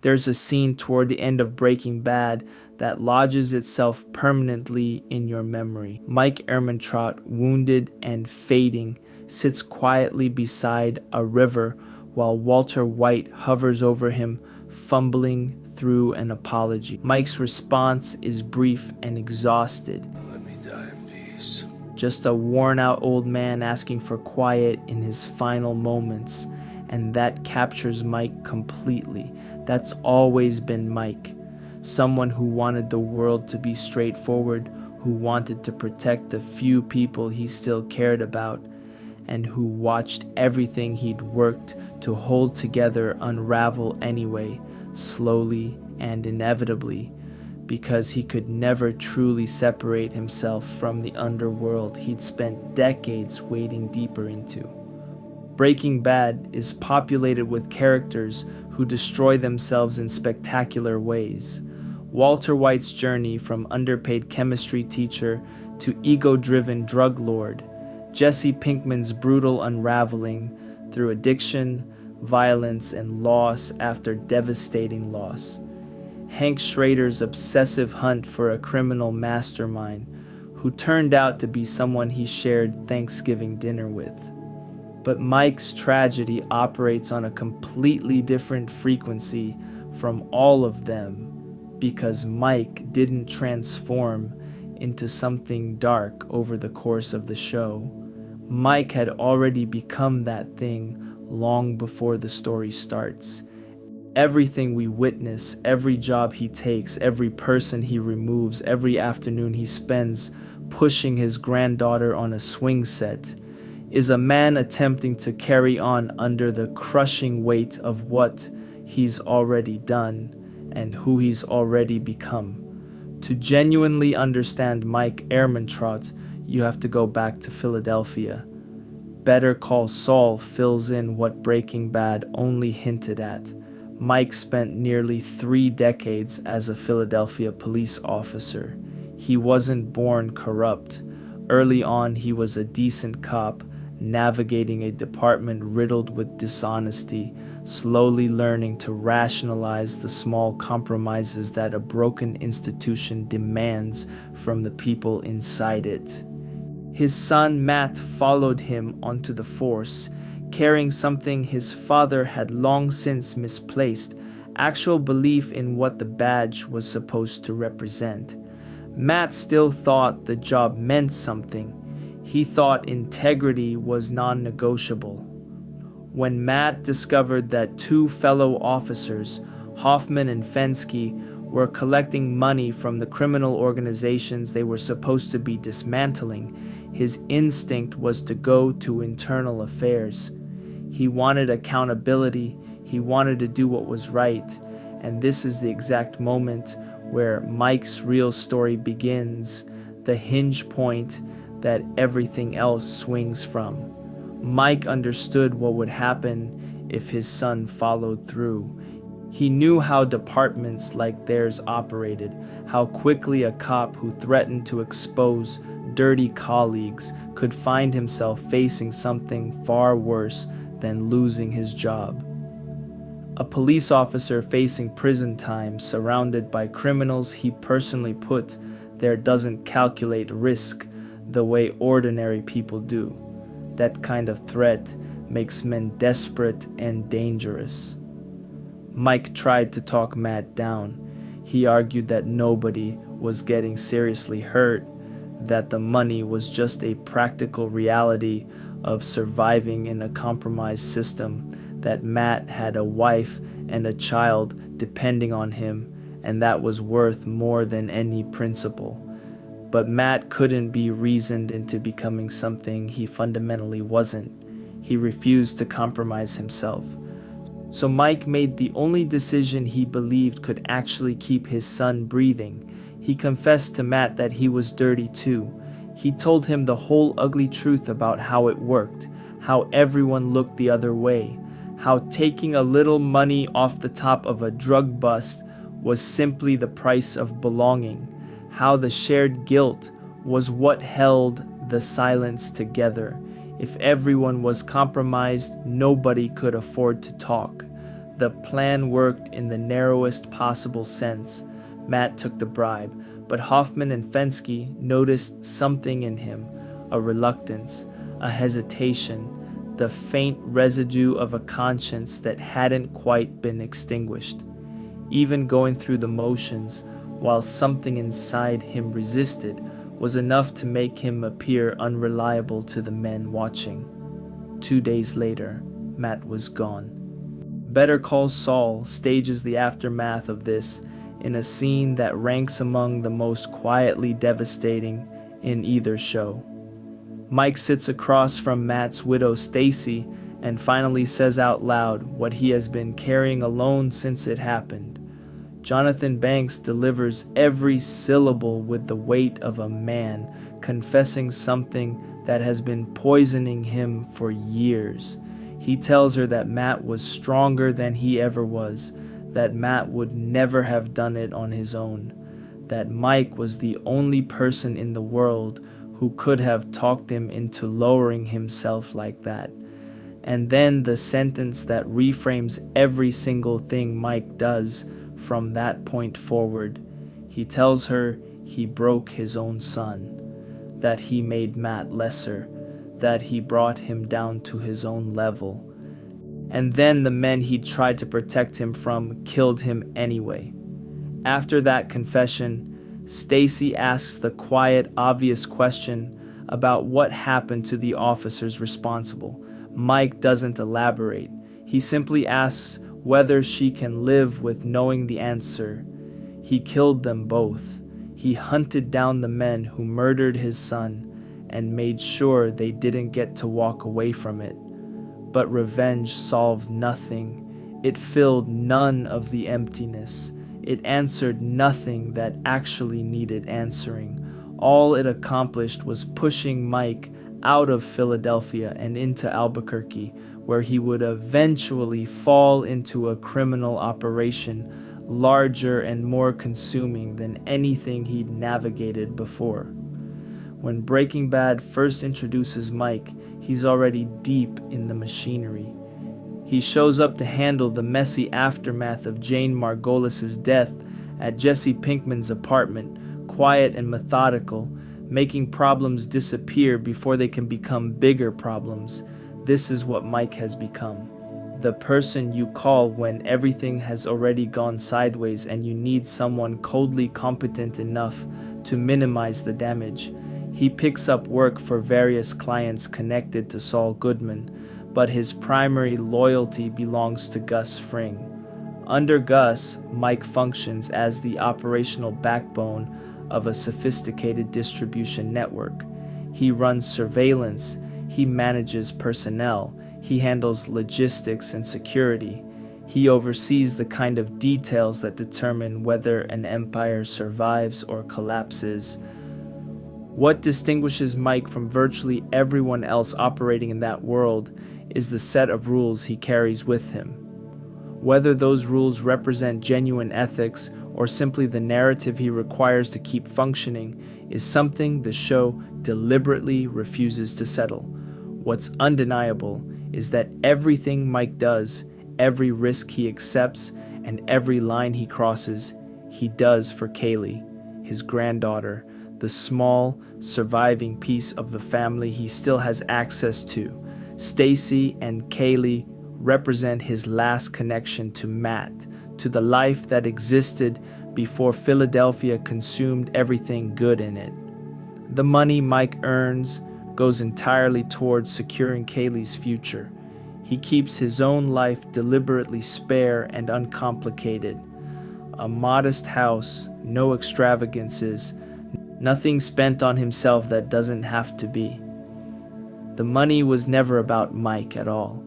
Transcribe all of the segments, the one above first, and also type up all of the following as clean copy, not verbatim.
There's a scene toward the end of Breaking Bad that lodges itself permanently in your memory. Mike Ehrmantraut, wounded and fading, sits quietly beside a river while Walter White hovers over him, fumbling through an apology. Mike's response is brief and exhausted. Let me die in peace. Just a worn-out old man asking for quiet in his final moments, and that captures Mike completely. That's always been Mike. Someone who wanted the world to be straightforward, who wanted to protect the few people he still cared about, and who watched everything he'd worked to hold together unravel anyway, slowly and inevitably, because he could never truly separate himself from the underworld he'd spent decades wading deeper into. Breaking Bad is populated with characters who destroy themselves in spectacular ways. Walter White's journey from underpaid chemistry teacher to ego-driven drug lord, Jesse Pinkman's brutal unraveling through addiction, violence, and loss after devastating loss, Hank Schrader's obsessive hunt for a criminal mastermind who turned out to be someone he shared Thanksgiving dinner with. But Mike's tragedy operates on a completely different frequency from all of them because Mike didn't transform into something dark over the course of the show. Mike had already become that thing long before the story starts. Everything we witness, every job he takes, every person he removes, every afternoon he spends pushing his granddaughter on a swing set, is a man attempting to carry on under the crushing weight of what he's already done and who he's already become. To genuinely understand Mike Ehrmantraut, you have to go back to Philadelphia. Better Call Saul fills in what Breaking Bad only hinted at. Mike spent nearly 3 decades as a Philadelphia police officer. He wasn't born corrupt. Early on, he was a decent cop, navigating a department riddled with dishonesty, slowly learning to rationalize the small compromises that a broken institution demands from the people inside it. His son Matt followed him onto the force, carrying something his father had long since misplaced, actual belief in what the badge was supposed to represent. Matt still thought the job meant something. He thought integrity was non-negotiable. When Matt discovered that 2 fellow officers, Hoffman and Fensky, were collecting money from the criminal organizations they were supposed to be dismantling, his instinct was to go to internal affairs. He wanted accountability, he wanted to do what was right, and this is the exact moment where Mike's real story begins, the hinge point that everything else swings from. Mike understood what would happen if his son followed through. He knew how departments like theirs operated, how quickly a cop who threatened to expose dirty colleagues could find himself facing something far worse than losing his job. A police officer facing prison time surrounded by criminals he personally put there doesn't calculate risk the way ordinary people do. That kind of threat makes men desperate and dangerous. Mike tried to talk Matt down. He argued that nobody was getting seriously hurt, that the money was just a practical reality of surviving in a compromised system, that Matt had a wife and a child depending on him, and that was worth more than any principle. But Matt couldn't be reasoned into becoming something he fundamentally wasn't. He refused to compromise himself. So Mike made the only decision he believed could actually keep his son breathing. He confessed to Matt that he was dirty too. He told him the whole ugly truth about how it worked, how everyone looked the other way, how taking a little money off the top of a drug bust was simply the price of belonging, how the shared guilt was what held the silence together. If everyone was compromised, nobody could afford to talk. The plan worked in the narrowest possible sense. Matt took the bribe, but Hoffman and Fensky noticed something in him, a reluctance, a hesitation, the faint residue of a conscience that hadn't quite been extinguished. Even going through the motions, while something inside him resisted, was enough to make him appear unreliable to the men watching. 2 days later, Matt was gone. Better Call Saul stages the aftermath of this in a scene that ranks among the most quietly devastating in either show. Mike sits across from Matt's widow Stacy and finally says out loud what he has been carrying alone since it happened. Jonathan Banks delivers every syllable with the weight of a man confessing something that has been poisoning him for years. He tells her that Matt was stronger than he ever was, that Matt would never have done it on his own, that Mike was the only person in the world who could have talked him into lowering himself like that. And then the sentence that reframes every single thing Mike does from that point forward. He tells her he broke his own son, that he made Matt lesser, that he brought him down to his own level. And then the men he tried to protect him from killed him anyway. After that confession, Stacy asks the quiet, obvious question about what happened to the officers responsible. Mike doesn't elaborate. He simply asks whether she can live with knowing the answer. He killed them both. He hunted down the men who murdered his son and made sure they didn't get to walk away from it. But revenge solved nothing. It filled none of the emptiness. It answered nothing that actually needed answering. All it accomplished was pushing Mike out of Philadelphia and into Albuquerque, where he would eventually fall into a criminal operation larger and more consuming than anything he'd navigated before. When Breaking Bad first introduces Mike, he's already deep in the machinery. He shows up to handle the messy aftermath of Jane Margolis's death at Jesse Pinkman's apartment, quiet and methodical, making problems disappear before they can become bigger problems. This is what Mike has become. The person you call when everything has already gone sideways and you need someone coldly competent enough to minimize the damage. He picks up work for various clients connected to Saul Goodman, but his primary loyalty belongs to Gus Fring. Under Gus, Mike functions as the operational backbone of a sophisticated distribution network. He runs surveillance, he manages personnel, he handles logistics and security. He oversees the kind of details that determine whether an empire survives or collapses. What distinguishes Mike from virtually everyone else operating in that world is the set of rules he carries with him. Whether those rules represent genuine ethics or simply the narrative he requires to keep functioning is something the show deliberately refuses to settle. What's undeniable is that everything Mike does, every risk he accepts, and every line he crosses, he does for Kaylee, his granddaughter, the small, surviving piece of the family he still has access to. Stacy and Kaylee represent his last connection to Matt, to the life that existed before Philadelphia consumed everything good in it. The money Mike earns goes entirely towards securing Kaylee's future. He keeps his own life deliberately spare and uncomplicated. A modest house, no extravagances, nothing spent on himself that doesn't have to be. The money was never about Mike at all.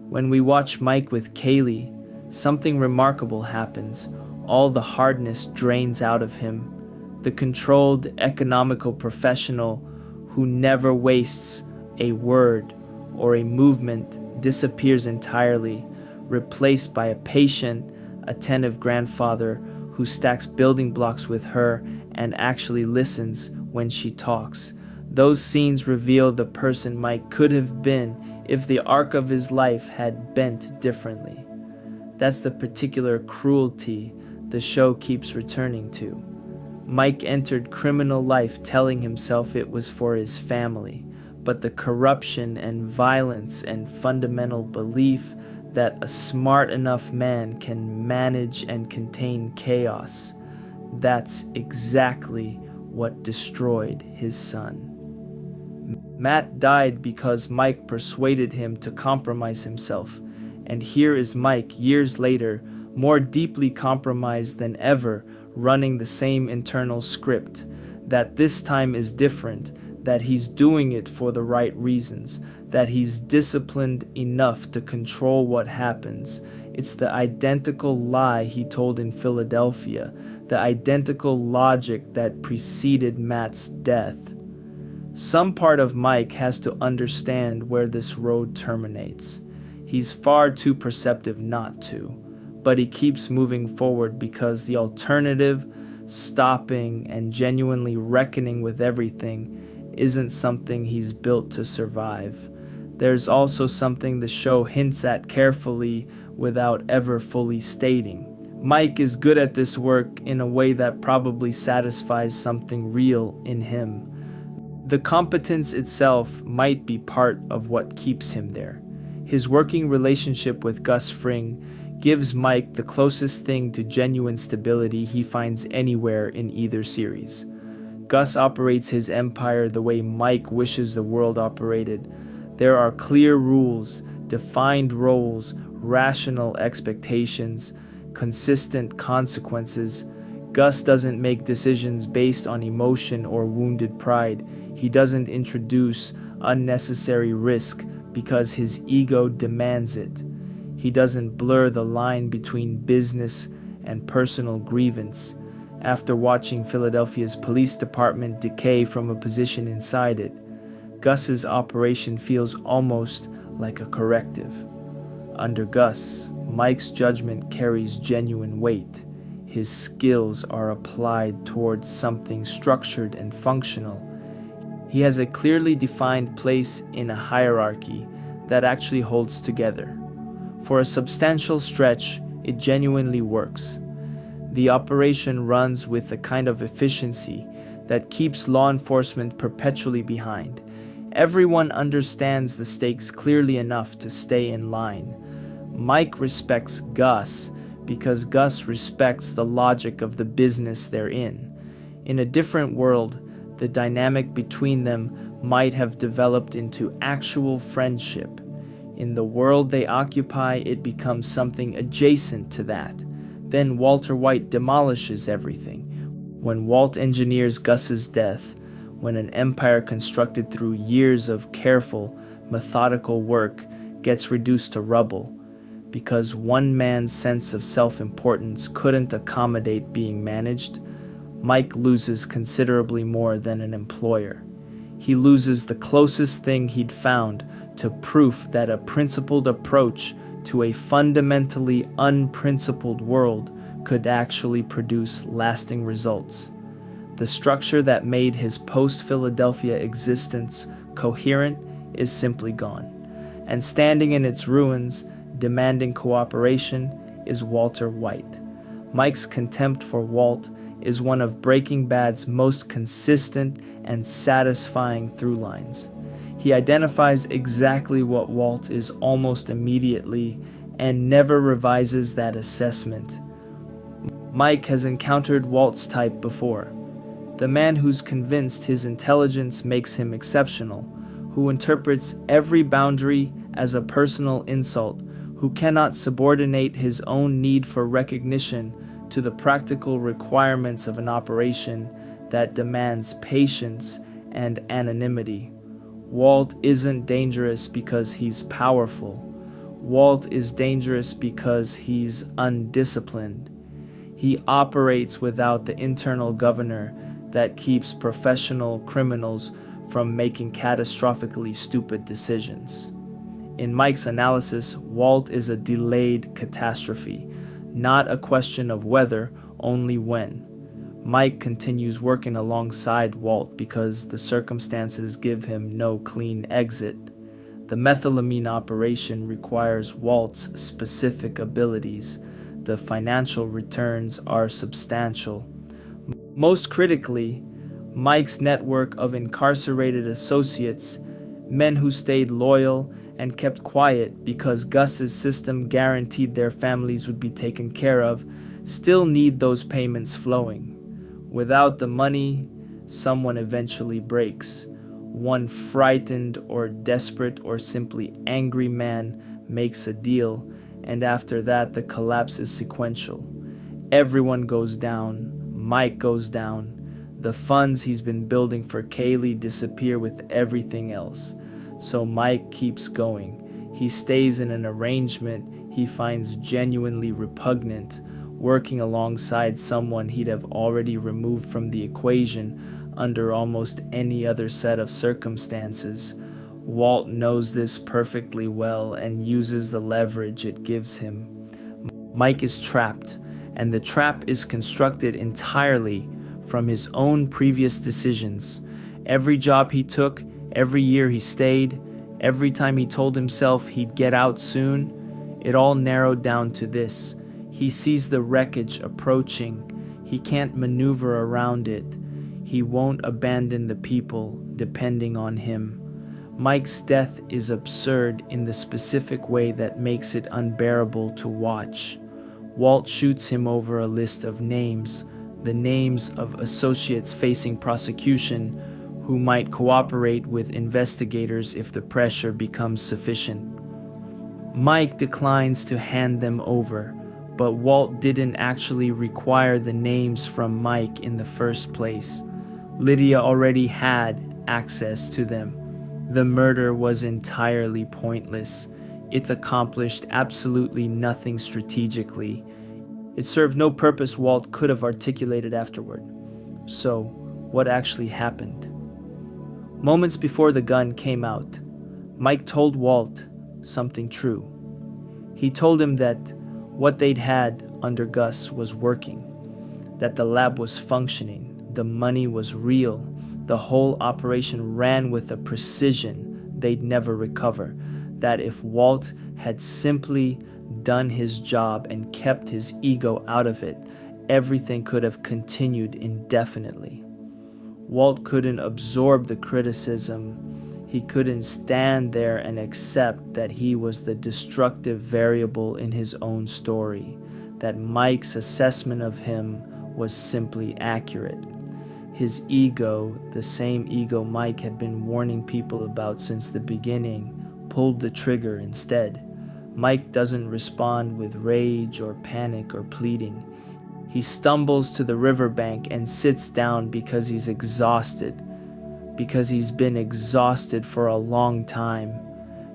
When we watch Mike with Kaylee, something remarkable happens. All the hardness drains out of him. The controlled, economical professional who never wastes a word or a movement disappears entirely, replaced by a patient, attentive grandfather who stacks building blocks with her and actually listens when she talks. Those scenes reveal the person Mike could have been if the arc of his life had bent differently. That's the particular cruelty the show keeps returning to. Mike entered criminal life telling himself it was for his family, but the corruption and violence and fundamental belief that a smart enough man can manage and contain chaos, that's exactly what destroyed his son. Matt died because Mike persuaded him to compromise himself, and here is Mike years later, more deeply compromised than ever, running the same internal script, that this time is different, that he's doing it for the right reasons, that he's disciplined enough to control what happens. It's the identical lie he told in Philadelphia, the identical logic that preceded Matt's death. Some part of Mike has to understand where this road terminates. He's far too perceptive not to, but he keeps moving forward because the alternative, stopping and genuinely reckoning with everything, isn't something he's built to survive. There's also something the show hints at carefully without ever fully stating. Mike is good at this work in a way that probably satisfies something real in him. The competence itself might be part of what keeps him there. His working relationship with Gus Fring gives Mike the closest thing to genuine stability he finds anywhere in either series. Gus operates his empire the way Mike wishes the world operated. There are clear rules, defined roles, rational expectations, consistent consequences. Gus doesn't make decisions based on emotion or wounded pride. He doesn't introduce unnecessary risk because his ego demands it. He doesn't blur the line between business and personal grievance. After watching Philadelphia's police department decay from a position inside it, Gus's operation feels almost like a corrective. Under Gus, Mike's judgment carries genuine weight. His skills are applied towards something structured and functional. He has a clearly defined place in a hierarchy that actually holds together. For a substantial stretch, it genuinely works. The operation runs with a kind of efficiency that keeps law enforcement perpetually behind. Everyone understands the stakes clearly enough to stay in line. Mike respects Gus because Gus respects the logic of the business they're in. In a different world, the dynamic between them might have developed into actual friendship. In the world they occupy, it becomes something adjacent to that. Then Walter White demolishes everything. When Walt engineers Gus's death, when an empire constructed through years of careful, methodical work gets reduced to rubble, because one man's sense of self-importance couldn't accommodate being managed, Mike loses considerably more than an employer. He loses the closest thing he'd found to proof that a principled approach to a fundamentally unprincipled world could actually produce lasting results. The structure that made his post-Philadelphia existence coherent is simply gone, and standing in its ruins, demanding cooperation, is Walter White. Mike's contempt for Walt is one of Breaking Bad's most consistent and satisfying through lines. He identifies exactly what Walt is almost immediately and never revises that assessment. Mike has encountered Walt's type before. The man who's convinced his intelligence makes him exceptional, who interprets every boundary as a personal insult, who cannot subordinate his own need for recognition to the practical requirements of an operation that demands patience and anonymity. Walt isn't dangerous because he's powerful. Walt is dangerous because he's undisciplined. He operates without the internal governor that keeps professional criminals from making catastrophically stupid decisions. In Mike's analysis, Walt is a delayed catastrophe, not a question of whether, only when. Mike continues working alongside Walt because the circumstances give him no clean exit. The methylamine operation requires Walt's specific abilities. The financial returns are substantial. Most critically, Mike's network of incarcerated associates, men who stayed loyal and kept quiet because Gus's system guaranteed their families would be taken care of, still need those payments flowing. Without the money, someone eventually breaks. One frightened or desperate or simply angry man makes a deal, and after that the collapse is sequential. Everyone goes down. Mike goes down. The funds he's been building for Kaylee disappear with everything else. So Mike keeps going. He stays in an arrangement he finds genuinely repugnant, working alongside someone he'd have already removed from the equation under almost any other set of circumstances. Walt knows this perfectly well and uses the leverage it gives him. Mike is trapped, and the trap is constructed entirely from his own previous decisions. Every job he took, every year he stayed, every time he told himself he'd get out soon, it all narrowed down to this. He sees the wreckage approaching. He can't maneuver around it. He won't abandon the people depending on him. Mike's death is absurd in the specific way that makes it unbearable to watch. Walt shoots him over a list of names, the names of associates facing prosecution who might cooperate with investigators if the pressure becomes sufficient. Mike declines to hand them over, but Walt didn't actually require the names from Mike in the first place. Lydia already had access to them. The murder was entirely pointless. It accomplished absolutely nothing strategically. It served no purpose Walt could have articulated afterward. So, what actually happened? Moments before the gun came out, Mike told Walt something true. He told him that what they'd had under Gus was working, that the lab was functioning, the money was real, the whole operation ran with a precision they'd never recover, that if Walt had simply done his job and kept his ego out of it, everything could have continued indefinitely. Walt couldn't absorb the criticism. He couldn't stand there and accept that he was the destructive variable in his own story, that Mike's assessment of him was simply accurate. His ego, the same ego Mike had been warning people about since the beginning, pulled the trigger instead. Mike doesn't respond with rage or panic or pleading. He stumbles to the riverbank and sits down because he's exhausted, because he's been exhausted for a long time,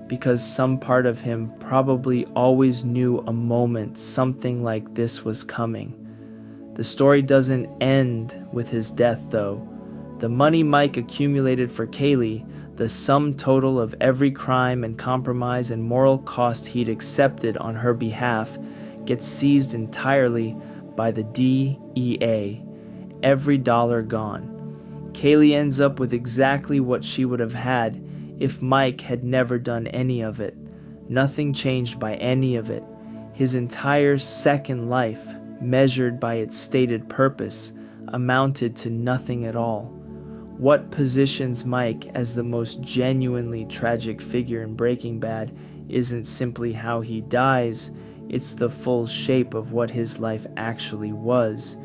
because some part of him probably always knew a moment something like this was coming. The story doesn't end with his death, though. The money Mike accumulated for Kaylee, the sum total of every crime and compromise and moral cost he'd accepted on her behalf, gets seized entirely by the DEA. Every dollar gone. Kaylee ends up with exactly what she would have had if Mike had never done any of it. Nothing changed by any of it. His entire second life, measured by its stated purpose, amounted to nothing at all. What positions Mike as the most genuinely tragic figure in Breaking Bad isn't simply how he dies, it's the full shape of what his life actually was.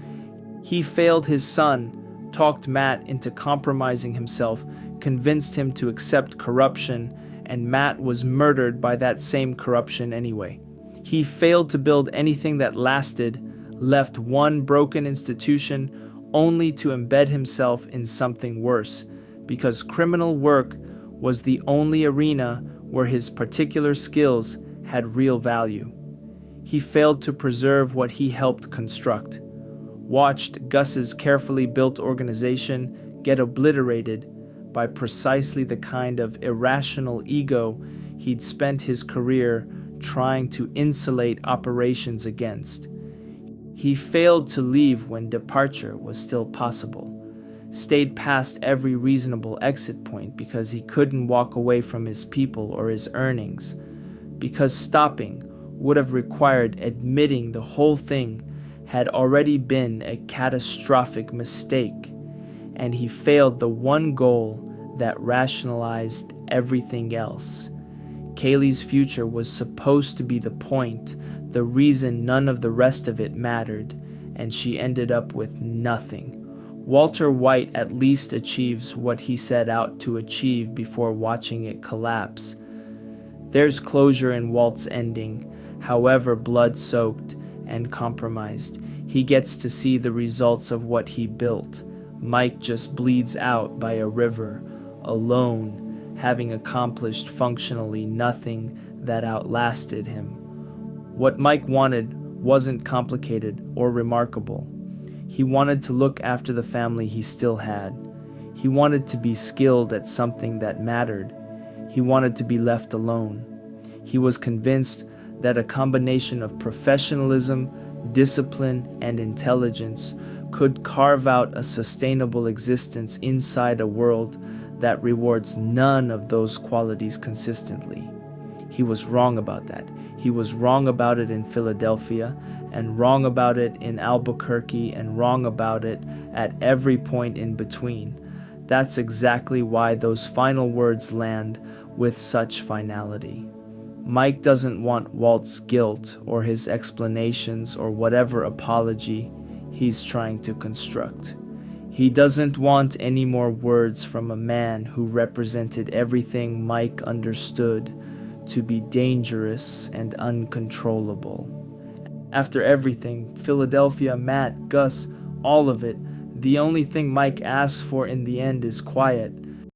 He failed his son, talked Matt into compromising himself, convinced him to accept corruption, and Matt was murdered by that same corruption anyway. He failed to build anything that lasted, left one broken institution only to embed himself in something worse, because criminal work was the only arena where his particular skills had real value. He failed to preserve what he helped construct, watched Gus's carefully built organization get obliterated by precisely the kind of irrational ego he'd spent his career trying to insulate operations against. He failed to leave when departure was still possible. stayed past every reasonable exit point because he couldn't walk away from his people or his earnings, because stopping would have required admitting the whole thing had already been a catastrophic mistake, and he failed the one goal that rationalized everything else. Kaylee's future was supposed to be the point, the reason none of the rest of it mattered, and she ended up with nothing. Walter White at least achieves what he set out to achieve before watching it collapse. There's closure in Walt's ending, however blood-soaked and compromised. He gets to see the results of what he built. Mike just bleeds out by a river, alone, having accomplished functionally nothing that outlasted him. What Mike wanted wasn't complicated or remarkable. He wanted to look after the family he still had. He wanted to be skilled at something that mattered. He wanted to be left alone. He was convinced that a combination of professionalism, discipline, and intelligence could carve out a sustainable existence inside a world that rewards none of those qualities consistently. He was wrong about that. He was wrong about it in Philadelphia, and wrong about it in Albuquerque, and wrong about it at every point in between. That's exactly why those final words land with such finality. Mike doesn't want Walt's guilt or his explanations or whatever apology he's trying to construct. He doesn't want any more words from a man who represented everything Mike understood to be dangerous and uncontrollable. After everything, Philadelphia, Matt, Gus, all of it, the only thing Mike asks for in the end is quiet.